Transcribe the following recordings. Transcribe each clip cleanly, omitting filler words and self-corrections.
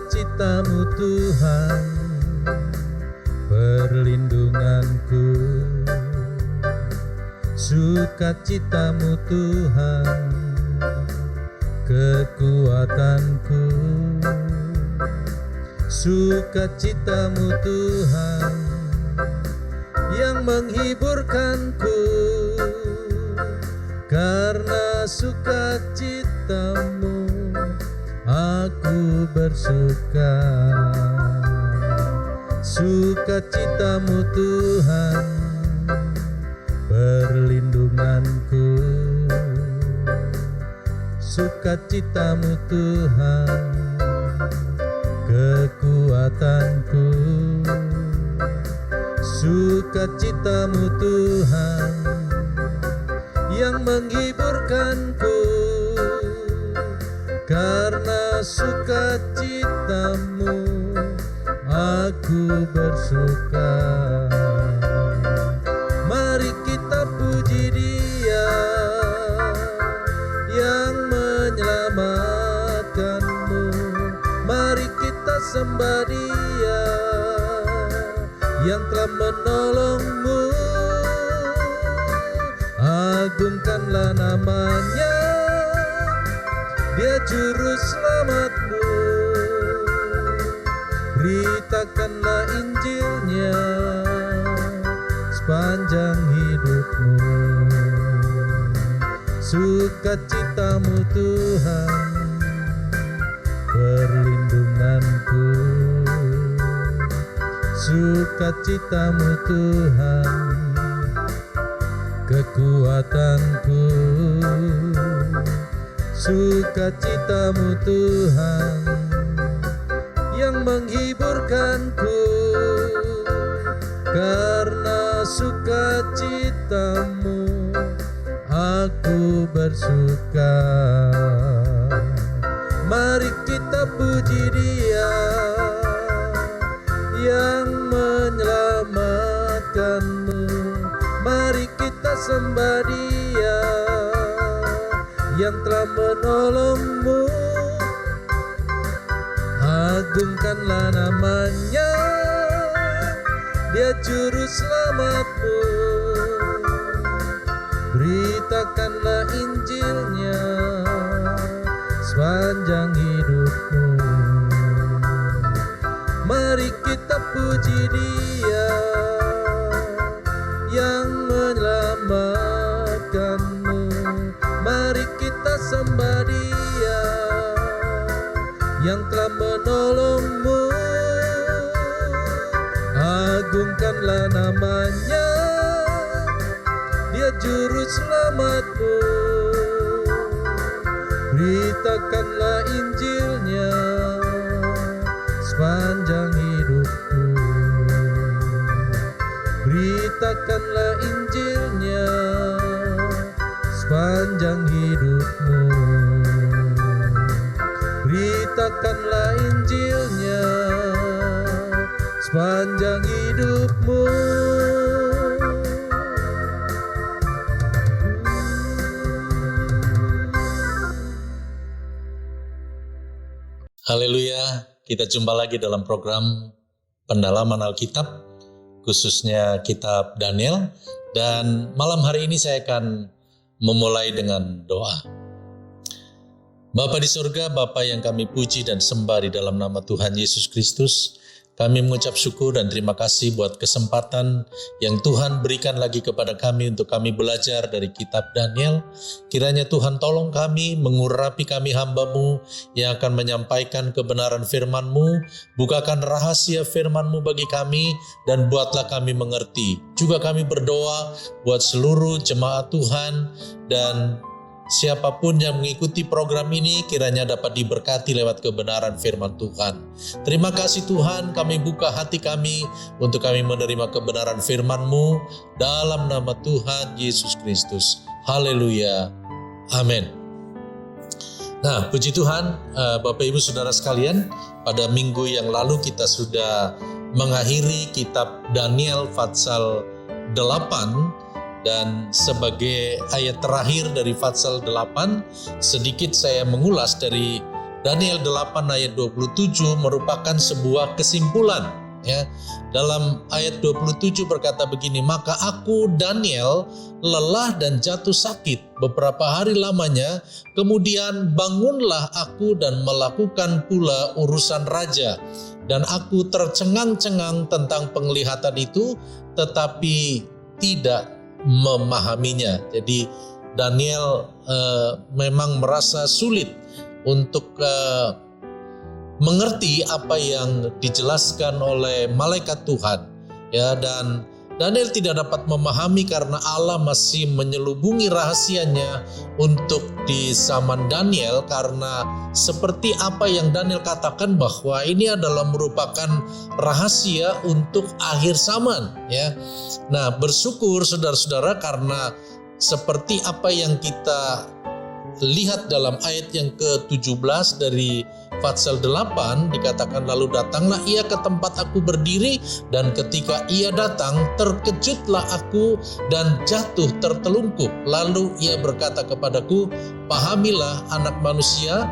Sukacitamu Tuhan, perlindunganku. Sukacitamu Tuhan, kekuatanku. Sukacitamu Tuhan, yang menghiburkanku. Karena sukacitamu aku bersuka. Sukacitamu Tuhan, perlindunganku. Sukacitamu Tuhan, kekuatanku. Sukacitamu Tuhan, yang menghiburkanku. Karena sukacitamu aku bersuka. Mari kita puji Dia yang menyelamatkanmu. Mari kita sembah Dia yang telah menolongmu. Agungkanlah namanya, Dia juru selamatmu. Beritakanlah Injilnya sepanjang hidupmu. Sukacitamu Tuhan, perlindunganku. Sukacitamu Tuhan, kekuatanku. Sukacitamu Tuhan, yang menghiburkanku. Karena sukacitamu aku bersuka. Mari kita puji Dia yang menyelamatkanmu. Mari kita sembah Dia yang telah menolongmu. Agungkanlah namanya, Dia juru selamatmu. Beritakanlah Injilnya sepanjang hidupmu. Mari kita puji Dia yang menyelamatkanmu. Mari kita sembah Dia yang telah menolongmu. Agungkanlah namanya, Dia juru selamatmu. Beritakanlah Injilnya sepanjang hidupku. Beritakanlah Injilnya sepanjang hidupmu. Beritakanlah Injilnya sepanjang hidupmu. Haleluya, kita jumpa lagi dalam program pendalaman Alkitab, khususnya kitab Daniel. Dan malam hari ini saya akan memulai dengan doa. Bapa di surga, Bapa yang kami puji dan sembah di dalam nama Tuhan Yesus Kristus, kami mengucap syukur dan terima kasih buat kesempatan yang Tuhan berikan lagi kepada kami untuk kami belajar dari kitab Daniel. Kiranya Tuhan tolong kami, mengurapi kami hamba-Mu yang akan menyampaikan kebenaran firman-Mu. Bukakan rahasia firman-Mu bagi kami dan buatlah kami mengerti. Juga kami berdoa buat seluruh jemaat Tuhan dan siapapun yang mengikuti program ini kiranya dapat diberkati lewat kebenaran firman Tuhan. Terima kasih Tuhan, kami buka hati kami untuk kami menerima kebenaran firman-Mu dalam nama Tuhan Yesus Kristus. Haleluya. Amin. Nah, puji Tuhan, Bapak Ibu Saudara sekalian, pada minggu yang lalu kita sudah mengakhiri kitab Daniel pasal 8. Dan sebagai ayat terakhir dari pasal 8, sedikit saya mengulas dari Daniel 8 ayat 27 merupakan sebuah kesimpulan. Ya, dalam ayat 27 berkata begini, maka aku Daniel lelah dan jatuh sakit beberapa hari lamanya, kemudian bangunlah aku dan melakukan pula urusan raja, dan aku tercengang-cengang tentang penglihatan itu, tetapi tidak memahaminya. Jadi Daniel memang merasa sulit untuk mengerti apa yang dijelaskan oleh malaikat Tuhan, ya, dan Daniel tidak dapat memahami karena Allah masih menyelubungi rahasianya untuk di zaman Daniel, karena seperti apa yang Daniel katakan bahwa ini adalah merupakan rahasia untuk akhir zaman, ya. Nah, bersyukur saudara-saudara karena seperti apa yang kita lihat dalam ayat yang ke-17 dari Fatsal 8 dikatakan, lalu datanglah ia ke tempat aku berdiri, dan ketika ia datang terkejutlah aku dan jatuh tertelungkup. Lalu ia berkata kepadaku, pahamilah anak manusia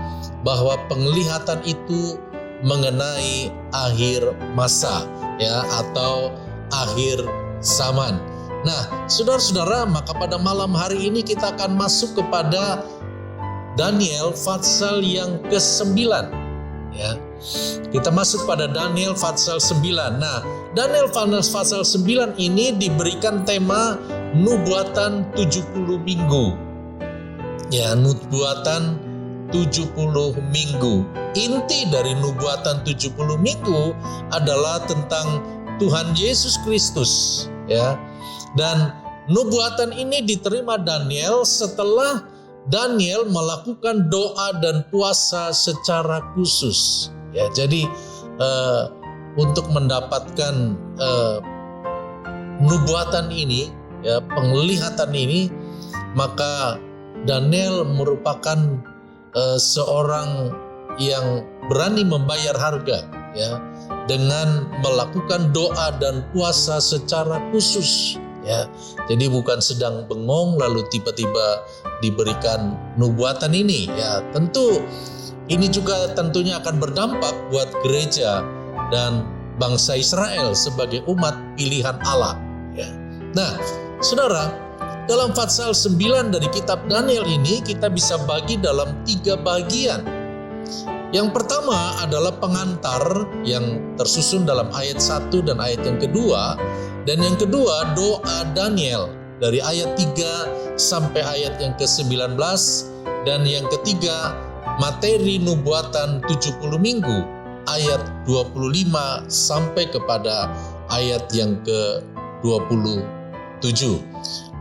bahwa penglihatan itu mengenai akhir masa, ya, atau akhir zaman. Nah, saudara-saudara, maka pada malam hari ini kita akan masuk kepada Daniel Fatsal yang ke-9, ya. Kita masuk pada Daniel Fatsal 9. Nah, Daniel Fatsal 9 ini diberikan tema nubuatan 70 minggu. Ya, nubuatan 70 minggu. Inti dari nubuatan 70 minggu adalah tentang Tuhan Yesus Kristus, ya. Dan nubuatan ini diterima Daniel setelah Daniel melakukan doa dan puasa secara khusus. Ya, jadi untuk mendapatkan nubuatan ini, ya, penglihatan ini, maka Daniel merupakan seorang yang berani membayar harga, ya, dengan melakukan doa dan puasa secara khusus. Ya, jadi bukan sedang bengong lalu tiba-tiba diberikan nubuatan ini. Ya, tentu ini juga tentunya akan berdampak buat gereja dan bangsa Israel sebagai umat pilihan Allah. Ya. Nah, saudara, dalam Fatsal 9 dari kitab Daniel ini kita bisa bagi dalam 3 bagian. Yang pertama adalah pengantar yang tersusun dalam ayat 1 dan ayat yang kedua. Dan yang kedua, doa Daniel dari ayat 3 sampai ayat yang ke-19. Dan yang ketiga, materi nubuatan 70 minggu ayat 25 sampai kepada ayat yang ke-27.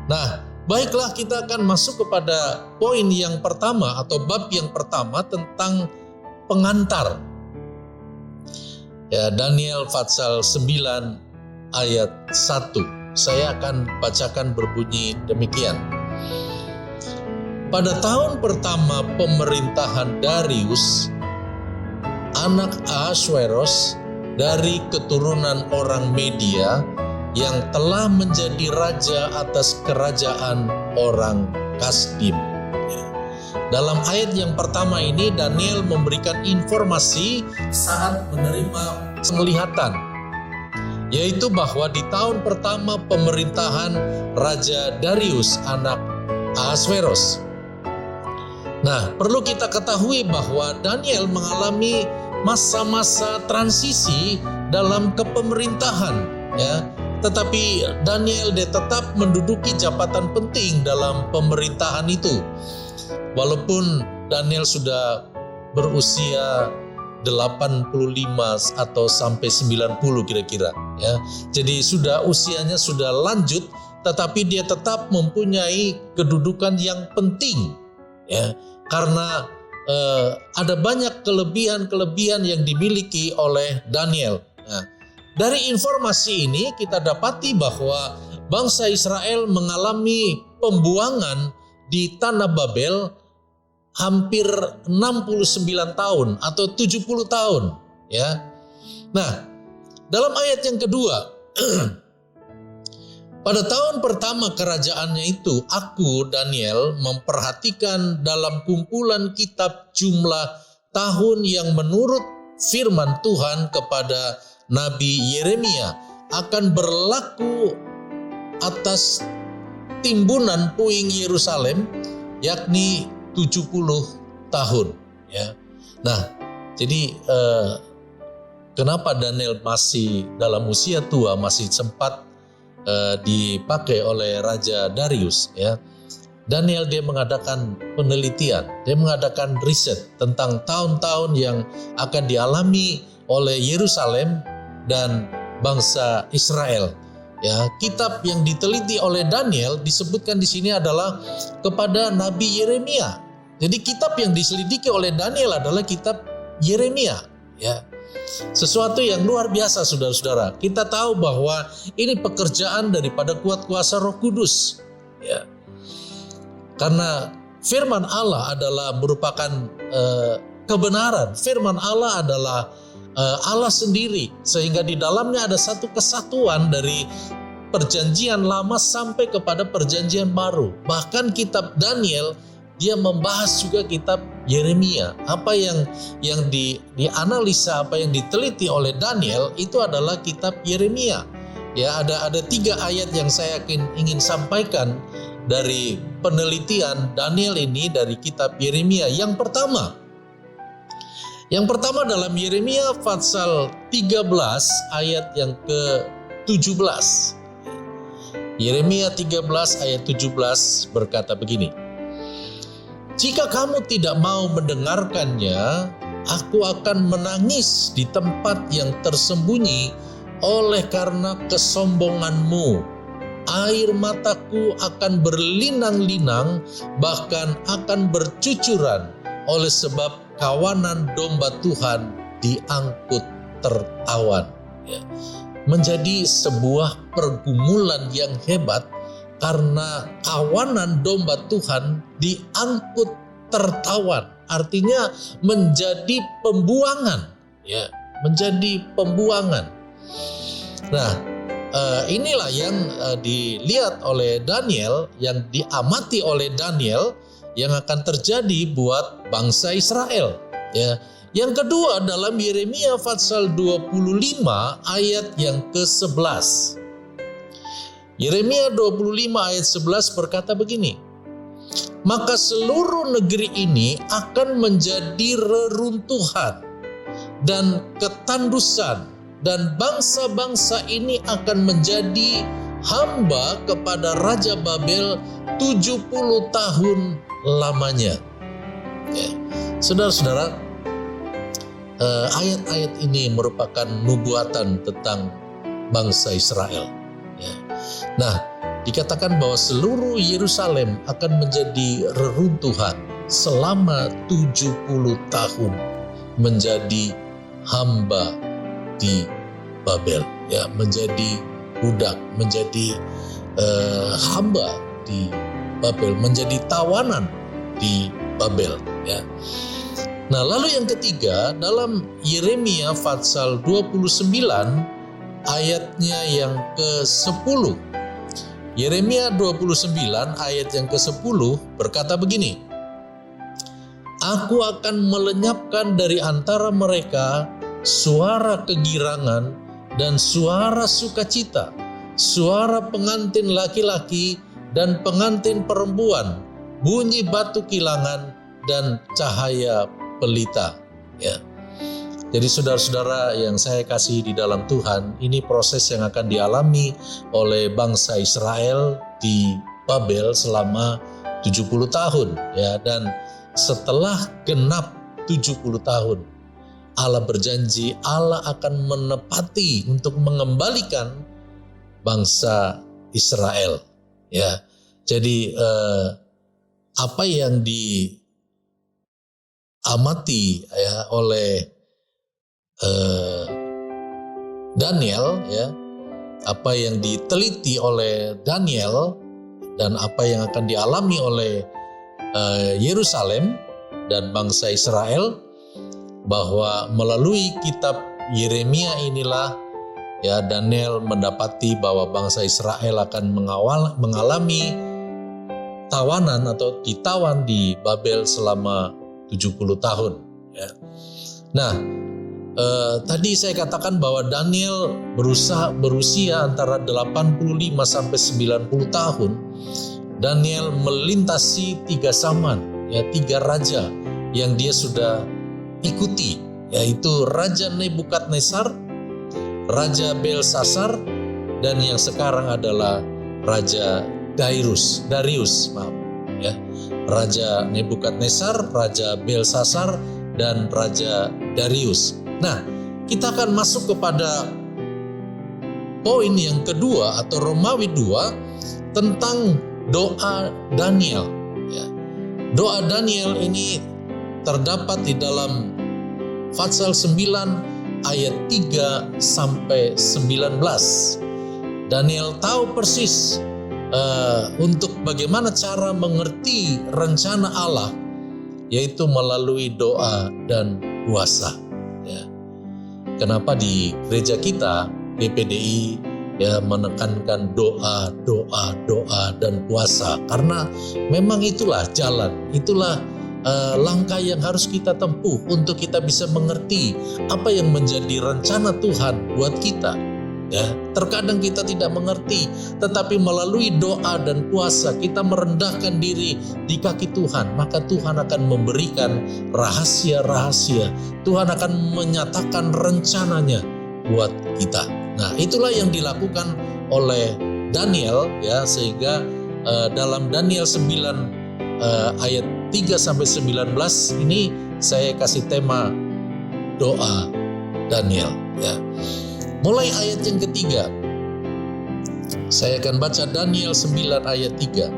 Nah, baiklah, kita akan masuk kepada poin yang pertama atau bab yang pertama tentang pengantar. Ya, Daniel Fatsal 9 ayat 1. Saya akan bacakan berbunyi demikian. Pada tahun pertama pemerintahan Darius, anak Ahasweros dari keturunan orang Media, yang telah menjadi raja atas kerajaan orang Kasdim. Dalam ayat yang pertama ini Daniel memberikan informasi saat menerima penglihatan, yaitu bahwa di tahun pertama pemerintahan Raja Darius anak Ahasweros. Nah, perlu kita ketahui bahwa Daniel mengalami masa-masa transisi dalam kepemerintahan, ya. Tetapi Daniel tetap menduduki jabatan penting dalam pemerintahan itu. Walaupun Daniel sudah berusia 85 atau sampai 90 kira-kira, ya. Jadi usianya sudah lanjut, tetapi dia tetap mempunyai kedudukan yang penting, ya. Karena ada banyak kelebihan-kelebihan yang dimiliki oleh Daniel. Nah, dari informasi ini kita dapati bahwa bangsa Israel mengalami pembuangan di tanah Babel hampir 69 tahun atau 70 tahun, ya. Nah, dalam ayat yang kedua, pada tahun pertama kerajaannya itu, aku Daniel memperhatikan dalam kumpulan kitab jumlah tahun yang menurut firman Tuhan kepada Nabi Yeremia akan berlaku atas timbunan puing Yerusalem, yakni 70 tahun. Ya. Nah, jadi kenapa Daniel masih dalam usia tua, masih sempat dipakai oleh Raja Darius? Ya. Daniel dia mengadakan penelitian, dia mengadakan riset tentang tahun-tahun yang akan dialami oleh Yerusalem dan bangsa Israel. Ya, kitab yang diteliti oleh Daniel disebutkan di sini adalah kepada Nabi Yeremia. Jadi kitab yang diselidiki oleh Daniel adalah kitab Yeremia. Ya, sesuatu yang luar biasa, saudara-saudara. Kita tahu bahwa ini pekerjaan daripada kuat kuasa Roh Kudus. Ya, karena firman Allah adalah merupakan kebenaran. Firman Allah adalah Allah sendiri, sehingga di dalamnya ada satu kesatuan dari perjanjian lama sampai kepada perjanjian baru. Bahkan kitab Daniel dia membahas juga kitab Yeremia. Apa yang dianalisa, apa yang diteliti oleh Daniel itu adalah kitab Yeremia. Ya, ada 3 ayat yang saya ingin sampaikan dari penelitian Daniel ini dari kitab Yeremia. Yang pertama dalam Yeremia pasal 13 ayat yang ke-17. Yeremia 13 ayat 17 berkata begini. Jika kamu tidak mau mendengarkannya, aku akan menangis di tempat yang tersembunyi oleh karena kesombonganmu. Air mataku akan berlinang-linang, bahkan akan bercucuran oleh sebab kawanan domba Tuhan diangkut tertawan. Ya. Menjadi sebuah pergumulan yang hebat karena kawanan domba Tuhan diangkut tertawan. Artinya menjadi pembuangan. Ya, menjadi pembuangan. Nah, inilah yang dilihat oleh Daniel, yang diamati oleh Daniel yang akan terjadi buat bangsa Israel. Ya. Yang kedua dalam Yeremia pasal 25 ayat yang ke-11. Yeremia 25 ayat 11 berkata begini. Maka seluruh negeri ini akan menjadi reruntuhan dan ketandusan, dan bangsa-bangsa ini akan menjadi hamba kepada Raja Babel 70 tahun lamanya. Ya. Saudara-saudara, ayat-ayat ini merupakan nubuatan tentang bangsa Israel. Ya. Nah, dikatakan bahwa seluruh Yerusalem akan menjadi reruntuhan selama 70 tahun, menjadi hamba di Babel, ya, menjadi budak, menjadi hamba di Babel, menjadi tawanan di Babel. Ya. Nah, lalu yang ketiga dalam Yeremia pasal 29 ayatnya yang ke-10. Yeremia 29 ayat yang ke-10 berkata begini. Aku akan melenyapkan dari antara mereka suara kegirangan dan suara sukacita, suara pengantin laki-laki dan pengantin perempuan, bunyi batu kilangan dan cahaya pelita. Ya. Jadi saudara-saudara yang saya kasih di dalam Tuhan, ini proses yang akan dialami oleh bangsa Israel di Babel selama 70 tahun. Ya, dan setelah genap 70 tahun, Allah berjanji Allah akan menepati untuk mengembalikan bangsa Israel. Ya, jadi apa yang diamati ya oleh Daniel, ya, apa yang diteliti oleh Daniel dan apa yang akan dialami oleh Yerusalem dan bangsa Israel, bahwa melalui kitab Yeremia inilah ya Daniel mendapati bahwa bangsa Israel akan mengalami tawanan atau ditawan di Babel selama 70 tahun. Ya. Nah, tadi saya katakan bahwa Daniel berusia antara 85 sampai 90 tahun. Daniel melintasi 3 zaman, ya 3 raja yang dia sudah ikuti, yaitu Raja Nebukadnezar, Raja Belsasar, dan yang sekarang adalah Raja Darius, ya. Raja Nebukadnezar, Raja Belsasar, dan Raja Darius. Nah, kita akan masuk kepada poin yang kedua atau Romawi 2 tentang doa Daniel. Ya. Doa Daniel ini terdapat di dalam Fatsal 9 ayat 3 sampai 19. Daniel tahu persis untuk bagaimana cara mengerti rencana Allah, yaitu melalui doa dan puasa. Ya. Kenapa di gereja kita PPDI ya menekankan doa dan puasa? Karena memang itulah jalan, itulah langkah yang harus kita tempuh untuk kita bisa mengerti apa yang menjadi rencana Tuhan buat kita. Ya, terkadang kita tidak mengerti, tetapi melalui doa dan puasa kita merendahkan diri di kaki Tuhan, maka Tuhan akan memberikan rahasia-rahasia. Tuhan akan menyatakan rencananya buat kita. Nah, itulah yang dilakukan oleh Daniel, ya, sehingga dalam Daniel 9 ayat 3 sampai 19 ini saya kasih tema doa Daniel, ya. Mulai ayat yang ketiga, saya akan baca Daniel 9 ayat 3.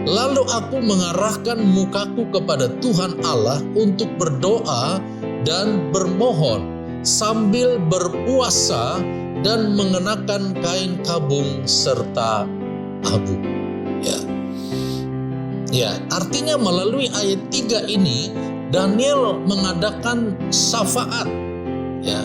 Lalu aku mengarahkan mukaku kepada Tuhan Allah untuk berdoa dan bermohon sambil berpuasa dan mengenakan kain kabung serta abu. Ya, artinya melalui ayat 3 ini Daniel mengadakan syafaat, ya.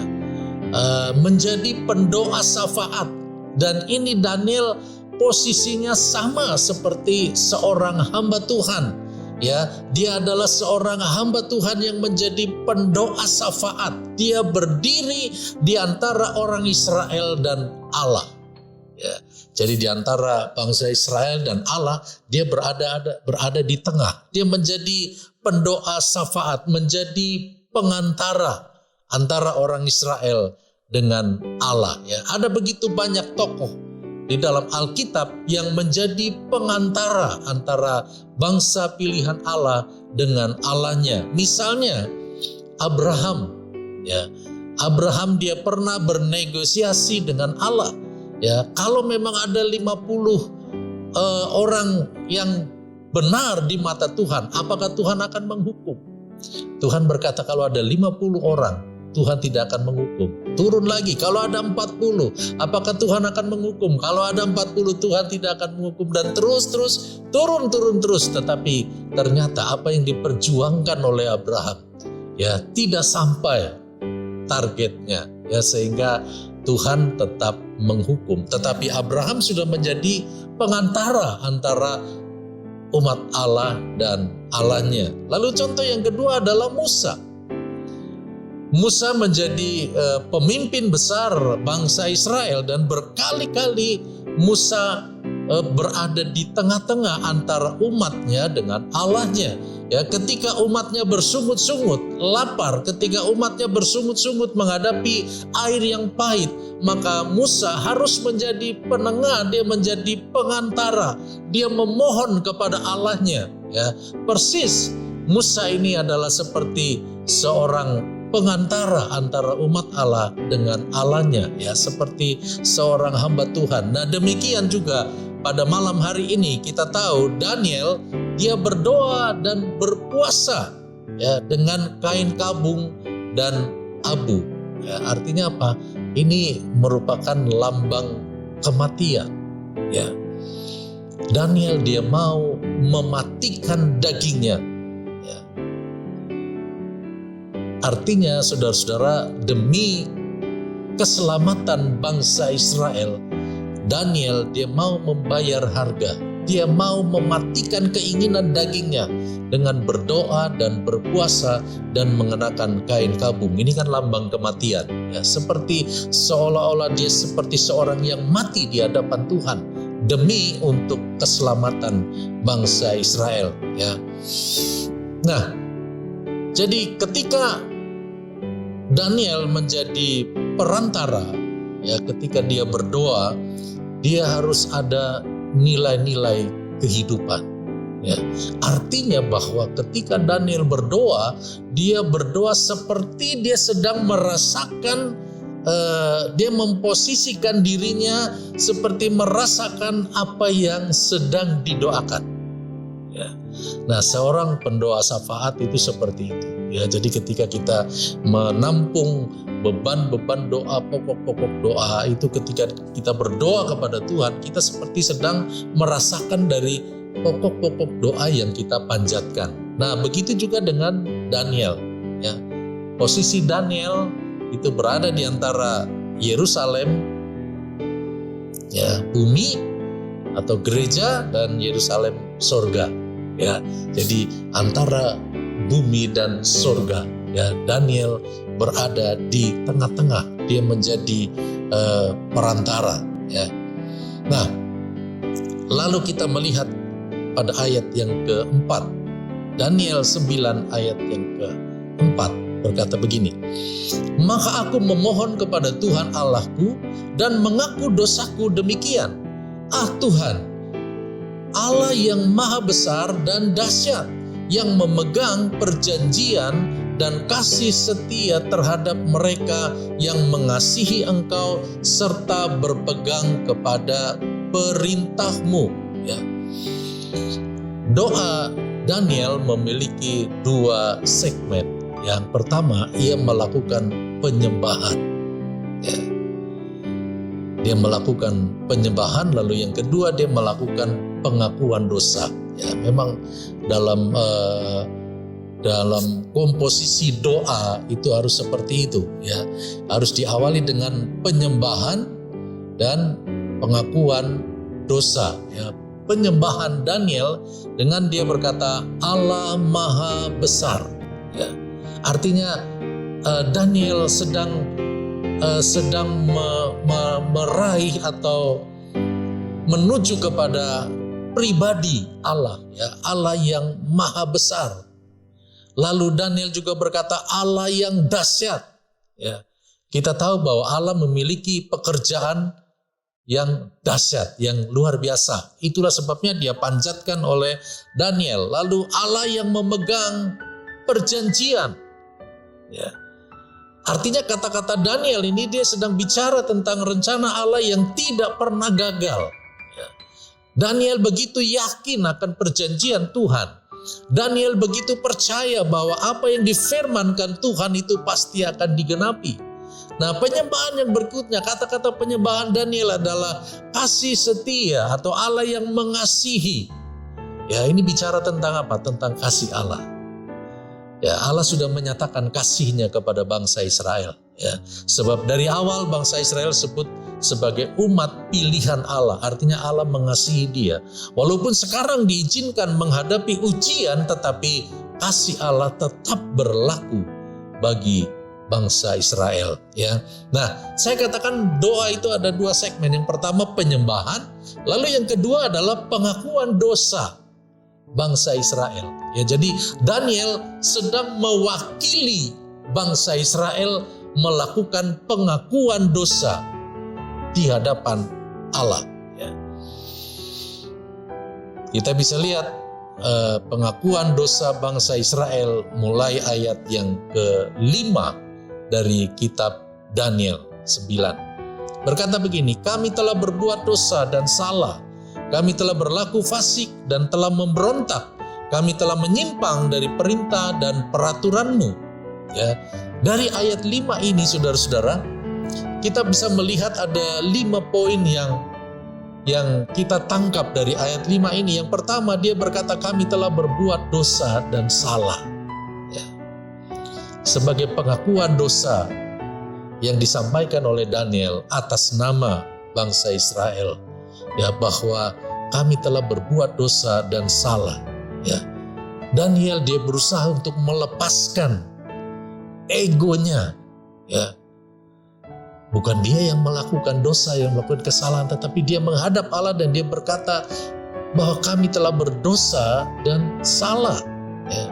Menjadi pendoa syafaat, dan ini Daniel posisinya sama seperti seorang hamba Tuhan, ya. Dia adalah seorang hamba Tuhan yang menjadi pendoa syafaat. Dia berdiri di antara orang Israel dan Allah, ya. Jadi di antara bangsa Israel dan Allah, dia berada di tengah. Dia menjadi pendoa syafaat, menjadi pengantara antara orang Israel dengan Allah, ya. Ada begitu banyak tokoh di dalam Alkitab yang menjadi pengantara antara bangsa pilihan Allah dengan Allahnya. Misalnya Abraham, ya. Abraham dia pernah bernegosiasi dengan Allah, ya. Kalau memang ada 50 orang yang benar di mata Tuhan, apakah Tuhan akan menghukum? Tuhan berkata kalau ada 50 orang, Tuhan tidak akan menghukum. Turun lagi, kalau ada 40, apakah Tuhan akan menghukum? Kalau ada 40, Tuhan tidak akan menghukum. Dan terus turun terus. Tetapi ternyata apa yang diperjuangkan oleh Abraham, ya, tidak sampai targetnya, ya, sehingga Tuhan tetap menghukum. Tetapi Abraham sudah menjadi pengantara antara umat Allah dan Allahnya. Lalu contoh yang kedua adalah Musa. Musa menjadi pemimpin besar bangsa Israel, dan berkali-kali Musa berada di tengah-tengah antara umatnya dengan Allahnya. Ya, ketika umatnya bersungut-sungut lapar, ketika umatnya bersungut-sungut menghadapi air yang pahit, maka Musa harus menjadi penengah, dia menjadi pengantara, dia memohon kepada Allahnya. Ya, persis Musa ini adalah seperti seorang pengantara antara umat Allah dengan Allahnya, ya, seperti seorang hamba Tuhan. Nah, demikian juga pada malam hari ini kita tahu Daniel dia berdoa dan berpuasa, ya, dengan kain kabung dan abu. Ya, artinya apa? Ini merupakan lambang kematian, ya. Daniel dia mau mematikan dagingnya. Artinya saudara-saudara, demi keselamatan bangsa Israel, Daniel dia mau membayar harga. dia mau mematikan keinginan dagingnya dengan berdoa dan berpuasa dan mengenakan kain kabung. Ini kan lambang kematian, ya, seperti seolah-olah dia seperti seorang yang mati di hadapan Tuhan demi untuk keselamatan bangsa Israel, ya. Nah, jadi ketika Daniel menjadi perantara, ya, ketika dia berdoa, dia harus ada nilai-nilai kehidupan, ya. Artinya bahwa ketika Daniel berdoa, dia berdoa seperti dia sedang merasakan, dia memposisikan dirinya seperti merasakan apa yang sedang didoakan, ya. Nah, seorang pendoa syafaat itu seperti itu, ya. Jadi ketika kita menampung beban-beban doa, pokok-pokok doa itu, ketika kita berdoa kepada Tuhan, kita seperti sedang merasakan dari pokok-pokok doa yang kita panjatkan. Nah, begitu juga dengan Daniel, ya. Posisi Daniel itu berada di antara Yerusalem, ya, bumi atau gereja, dan Yerusalem sorga, ya. Jadi antara bumi dan sorga, ya, Daniel berada di tengah-tengah. Dia menjadi perantara, ya. Nah, lalu kita melihat pada ayat yang keempat, Daniel 9 ayat yang keempat berkata begini, "Maka aku memohon kepada Tuhan Allahku dan mengaku dosaku demikian, ah Tuhan, Allah yang maha besar dan dahsyat, yang memegang perjanjian dan kasih setia terhadap mereka yang mengasihi Engkau serta berpegang kepada perintah-Mu." Ya. Doa Daniel memiliki dua segmen. Yang pertama, ia melakukan penyembahan. Ya. Dia melakukan penyembahan, lalu yang kedua dia melakukan pengakuan dosa. Ya, memang dalam komposisi doa itu harus seperti itu, ya. Harus diawali dengan penyembahan dan pengakuan dosa, ya. Penyembahan Daniel dengan dia berkata Allah maha besar, ya. Artinya Daniel sedang meraih atau menuju kepada pribadi Allah, ya, Allah yang maha besar. Lalu Daniel juga berkata Allah yang dahsyat, ya. Kita tahu bahwa Allah memiliki pekerjaan yang dahsyat, yang luar biasa. Itulah sebabnya dia panjatkan oleh Daniel. Lalu Allah yang memegang perjanjian, ya. Artinya kata-kata Daniel ini dia sedang bicara tentang rencana Allah yang tidak pernah gagal, ya. Daniel begitu yakin akan perjanjian Tuhan. Daniel begitu percaya bahwa apa yang difirmankan Tuhan itu pasti akan digenapi. Nah, penyembahan yang berikutnya, kata-kata penyembahan Daniel adalah kasih setia atau Allah yang mengasihi. Ya, ini bicara tentang apa? Tentang kasih Allah. Ya, Allah sudah menyatakan kasihnya kepada bangsa Israel, ya. Sebab dari awal bangsa Israel sebut sebagai umat pilihan Allah, artinya Allah mengasihi dia. Walaupun sekarang diizinkan menghadapi ujian, tetapi kasih Allah tetap berlaku bagi bangsa Israel, ya. Nah, saya katakan doa itu ada dua segmen. Yang pertama penyembahan, lalu yang kedua adalah pengakuan dosa bangsa Israel. Ya, jadi Daniel sedang mewakili bangsa Israel melakukan pengakuan dosa di hadapan Allah, ya. Kita bisa lihat pengakuan dosa bangsa Israel mulai ayat yang ke-5 dari kitab Daniel 9. Berkata begini, kami telah berbuat dosa dan salah, kami telah berlaku fasik dan telah memberontak, kami telah menyimpang dari perintah dan peraturan-Mu. Ya, dari ayat 5 ini saudara-saudara, kita bisa melihat ada 5 poin yang kita tangkap dari ayat 5 ini. Yang pertama, dia berkata kami telah berbuat dosa dan salah. Ya. Sebagai pengakuan dosa yang disampaikan oleh Daniel atas nama bangsa Israel, ya, bahwa kami telah berbuat dosa dan salah. Ya. Daniel dia berusaha untuk melepaskan egonya. Ya. Bukan dia yang melakukan dosa, yang melakukan kesalahan, tetapi dia menghadap Allah dan dia berkata bahwa kami telah berdosa dan salah. Ya.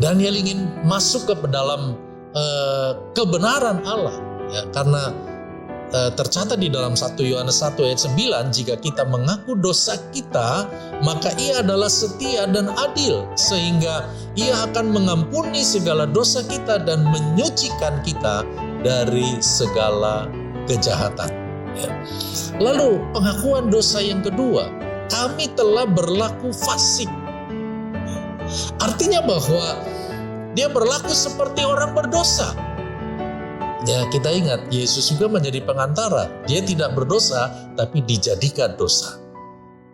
Daniel ingin masuk ke dalam kebenaran Allah, ya, karena tercatat di dalam 1 Yohanes 1 ayat 9, jika kita mengaku dosa kita, maka Ia adalah setia dan adil, sehingga Ia akan mengampuni segala dosa kita dan menyucikan kita dari segala kejahatan. Ya. Lalu pengakuan dosa yang kedua, kami telah berlaku fasik. Artinya bahwa dia berlaku seperti orang berdosa. Ya, kita ingat Yesus juga menjadi pengantara. Dia tidak berdosa tapi dijadikan dosa.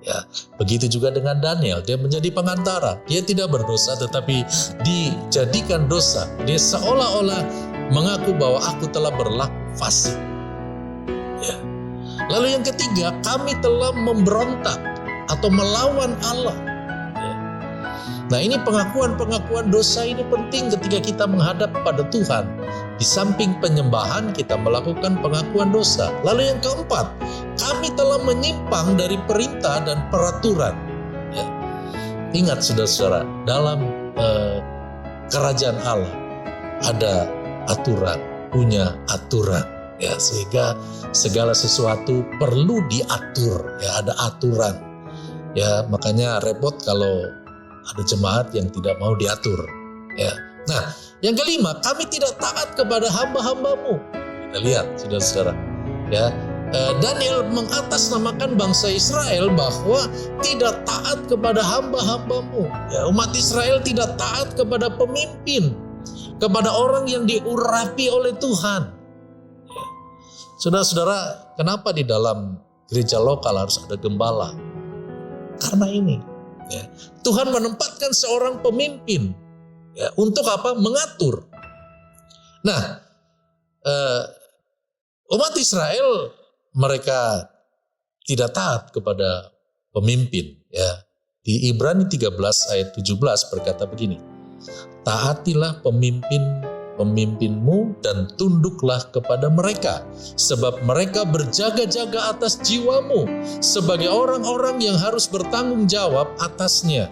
Ya, begitu juga dengan Daniel, dia menjadi pengantara. Dia tidak berdosa tetapi dijadikan dosa. Dia seolah-olah mengaku bahwa aku telah berlaku fasik. Ya. Lalu yang ketiga, kami telah memberontak atau melawan Allah. Nah, ini pengakuan-pengakuan dosa ini penting ketika kita menghadap pada Tuhan. Di samping penyembahan, kita melakukan pengakuan dosa. Lalu yang keempat, kami telah menyimpang dari perintah dan peraturan. Ya. Ingat saudara-saudara, dalam kerajaan Allah ada aturan, punya aturan. Ya, sehingga segala sesuatu perlu diatur. Ya, ada aturan. Ya, makanya repot kalau ada jemaat yang tidak mau diatur. Ya. Nah, yang kelima, kami tidak taat kepada hamba-hambamu. Kita lihat, saudara-saudara. Ya, Daniel mengatasnamakan bangsa Israel bahwa tidak taat kepada hamba-hambamu. Ya, umat Israel tidak taat kepada pemimpin, kepada orang yang diurapi oleh Tuhan. Ya. Saudara-saudara, kenapa di dalam gereja lokal harus ada gembala? Karena ini. Ya. Tuhan menempatkan seorang pemimpin, ya, untuk apa? Mengatur. Nah, umat Israel mereka tidak taat kepada pemimpin. Ya. Di Ibrani 13 ayat 17 berkata begini, taatilah pemimpinmu dan tunduklah kepada mereka, sebab mereka berjaga-jaga atas jiwamu sebagai orang-orang yang harus bertanggung jawab atasnya.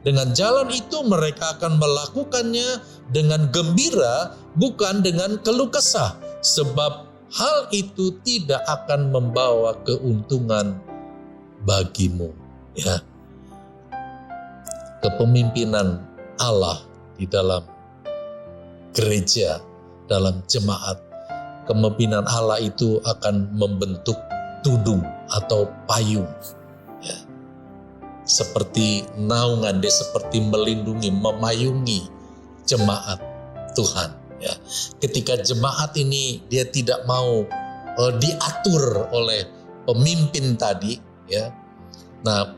Dengan jalan itu mereka akan melakukannya dengan gembira, bukan dengan keluh kesah, sebab hal itu tidak akan membawa keuntungan bagimu. Ya. Kepemimpinan Allah di dalam gereja, dalam jemaat, kepemimpinan Allah itu akan membentuk tudung atau payung. Ya. Seperti naungan, dia seperti melindungi, memayungi jemaat Tuhan. Ya. Ketika jemaat ini dia tidak mau diatur oleh pemimpin tadi, ya. Nah,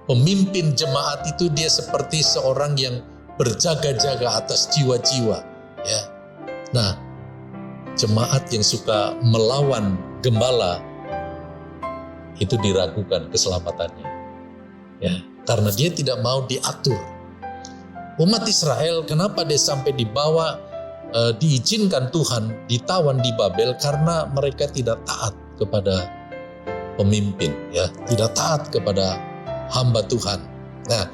pemimpin jemaat itu dia seperti seorang yang berjaga-jaga atas jiwa-jiwa, ya. Nah, jemaat yang suka melawan gembala itu diragukan keselamatannya, ya, karena dia tidak mau diatur. Umat Israel kenapa dia sampai dibawa, diizinkan Tuhan ditawan di Babel? Karena mereka tidak taat kepada pemimpin, ya, tidak taat kepada hamba Tuhan. Nah,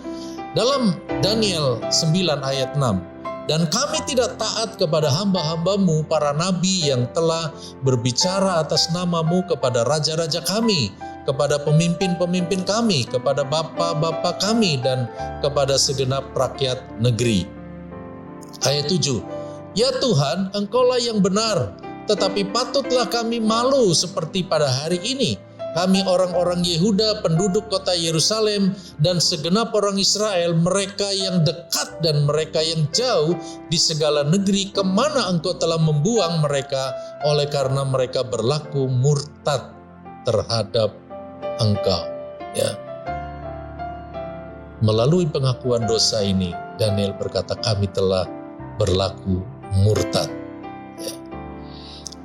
dalam Daniel 9 ayat 6, dan kami tidak taat kepada hamba-hambamu para nabi yang telah berbicara atas namamu kepada raja-raja kami, kepada pemimpin-pemimpin kami, kepada bapa-bapa kami, dan kepada segenap rakyat negeri. Ayat 7, ya Tuhan, Engkaulah yang benar, tetapi patutlah kami malu seperti pada hari ini. Kami orang-orang Yehuda, penduduk kota Yerusalem, dan segenap orang Israel, mereka yang dekat dan mereka yang jauh di segala negeri, kemana Engkau telah membuang mereka, oleh karena mereka berlaku murtad terhadap Engkau. Ya. Melalui pengakuan dosa ini, Daniel berkata, kami telah berlaku murtad. Ya.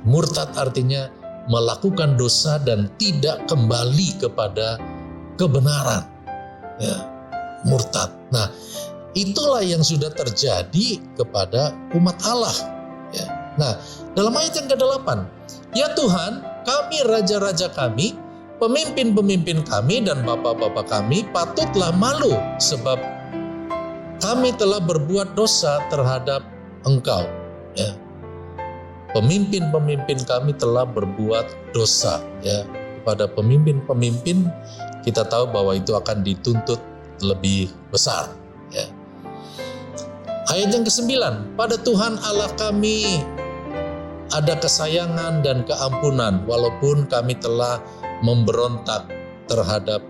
Murtad artinya melakukan dosa dan tidak kembali kepada kebenaran, ya, murtad. Nah, itulah yang sudah terjadi kepada umat Allah. Ya. Nah, dalam ayat yang ke-8, ya Tuhan, kami raja-raja kami, pemimpin-pemimpin kami dan bapak-bapak kami patutlah malu sebab kami telah berbuat dosa terhadap Engkau. Ya. Pemimpin-pemimpin kami telah berbuat dosa. Ya. Kepada pemimpin-pemimpin kita tahu bahwa itu akan dituntut lebih besar. Ya. Ayat yang ke-9, pada Tuhan Allah kami ada kesayangan dan keampunan walaupun kami telah memberontak terhadap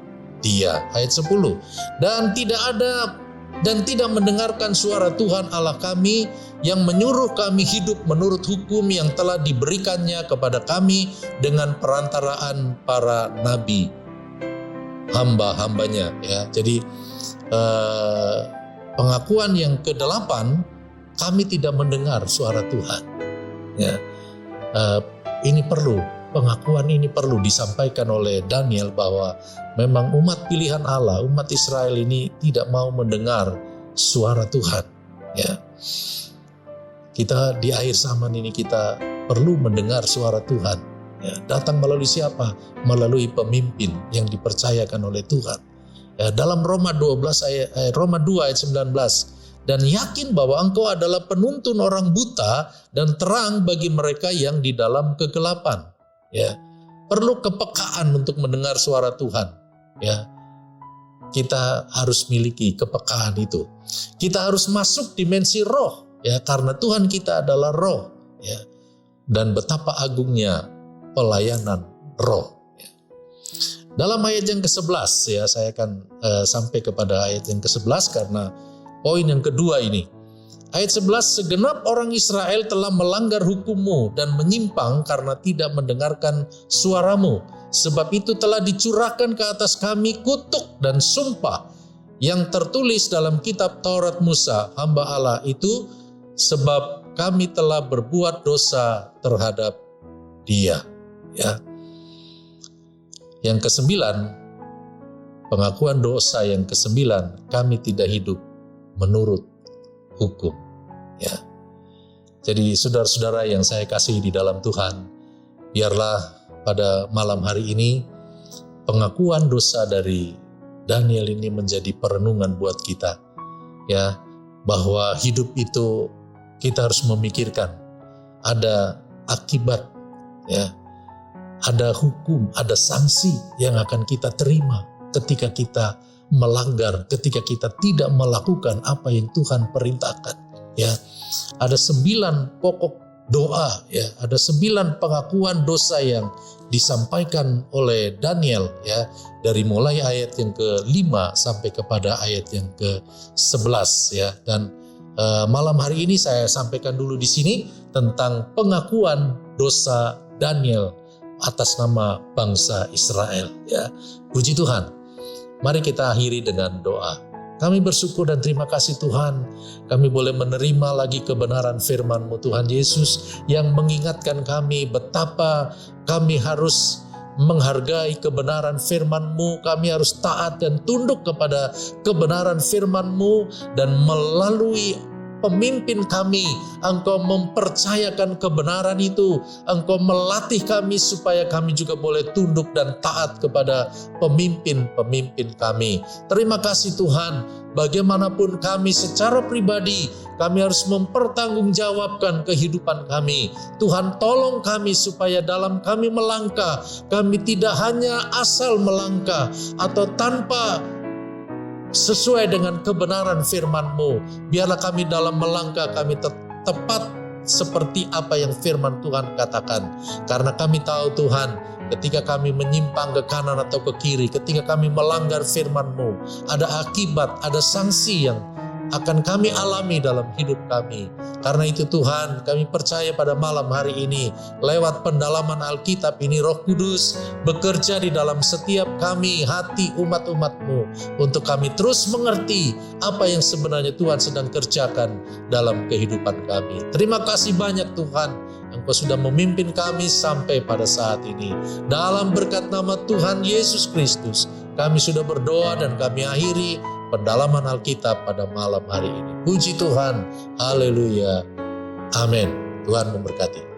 Dia. Ayat 10, dan tidak mendengarkan suara Tuhan Allah kami yang menyuruh kami hidup menurut hukum yang telah diberikannya kepada kami dengan perantaraan para nabi, hamba-hambanya. Ya. Jadi pengakuan yang ke-8, kami tidak mendengar suara Tuhan. Ya. Ini perlu, pengakuan ini perlu disampaikan oleh Daniel bahwa memang umat pilihan Allah, umat Israel ini tidak mau mendengar suara Tuhan. Ya. Kita di akhir zaman ini kita perlu mendengar suara Tuhan. Ya. Datang melalui siapa? Melalui pemimpin yang dipercayakan oleh Tuhan. Ya, dalam Roma 2 ayat 19, dan yakin bahwa engkau adalah penuntun orang buta dan terang bagi mereka yang di dalam kegelapan. Ya, perlu kepekaan untuk mendengar suara Tuhan. Ya, kita harus miliki kepekaan itu. Kita harus masuk dimensi roh. Ya, karena Tuhan kita adalah roh. Ya, dan betapa agungnya pelayanan roh. Ya. Dalam ayat yang ke-11, ya, saya akan sampai kepada ayat yang ke-11 karena poin yang kedua ini. Ayat 11, segenap orang Israel telah melanggar hukum-Mu dan menyimpang karena tidak mendengarkan suara-Mu. Sebab itu telah dicurahkan ke atas kami kutuk dan sumpah yang tertulis dalam kitab Taurat Musa, hamba Allah itu, sebab kami telah berbuat dosa terhadap Dia. Ya. Yang ke-9, pengakuan dosa yang ke-9, kami tidak hidup menurut hukum. Ya. Jadi saudara-saudara yang saya kasihi di dalam Tuhan, biarlah pada malam hari ini pengakuan dosa dari Daniel ini menjadi perenungan buat kita. Ya, bahwa hidup itu kita harus memikirkan ada akibat, ya. Ada hukum, ada sanksi yang akan kita terima ketika kita melanggar, ketika kita tidak melakukan apa yang Tuhan perintahkan. Ya, ada 9 pokok doa, ya, ada 9 pengakuan dosa yang disampaikan oleh Daniel, ya, dari mulai ayat yang ke-5 sampai kepada ayat yang ke-11, ya. Dan malam hari ini saya sampaikan dulu di sini tentang pengakuan dosa Daniel atas nama bangsa Israel. Ya, puji Tuhan. Mari kita akhiri dengan doa. Kami bersyukur dan terima kasih Tuhan, kami boleh menerima lagi kebenaran firman-Mu Tuhan Yesus yang mengingatkan kami betapa kami harus menghargai kebenaran firman-Mu, kami harus taat dan tunduk kepada kebenaran firman-Mu, dan melalui pemimpin kami, Engkau mempercayakan kebenaran itu, Engkau melatih kami supaya kami juga boleh tunduk dan taat kepada pemimpin-pemimpin kami. Terima kasih Tuhan, bagaimanapun kami secara pribadi, kami harus mempertanggungjawabkan kehidupan kami. Tuhan, tolong kami supaya dalam kami melangkah, kami tidak hanya asal melangkah atau tanpa sesuai dengan kebenaran firman-Mu. Biarlah kami dalam melangkah kami tepat seperti apa yang firman Tuhan katakan. Karena kami tahu Tuhan, ketika kami menyimpang ke kanan atau ke kiri, ketika kami melanggar firman-Mu, ada akibat, ada sanksi yang akan kami alami dalam hidup kami. Karena itu Tuhan, kami percaya pada malam hari ini, lewat pendalaman Alkitab ini, Roh Kudus bekerja di dalam setiap kami, hati umat-umat-Mu, untuk kami terus mengerti apa yang sebenarnya Tuhan sedang kerjakan dalam kehidupan kami. Terima kasih banyak Tuhan, Engkau sudah memimpin kami sampai pada saat ini. Dalam berkat nama Tuhan Yesus Kristus, kami sudah berdoa dan kami akhiri pendalaman Alkitab pada malam hari ini. Puji Tuhan, haleluya, amin. Tuhan memberkati.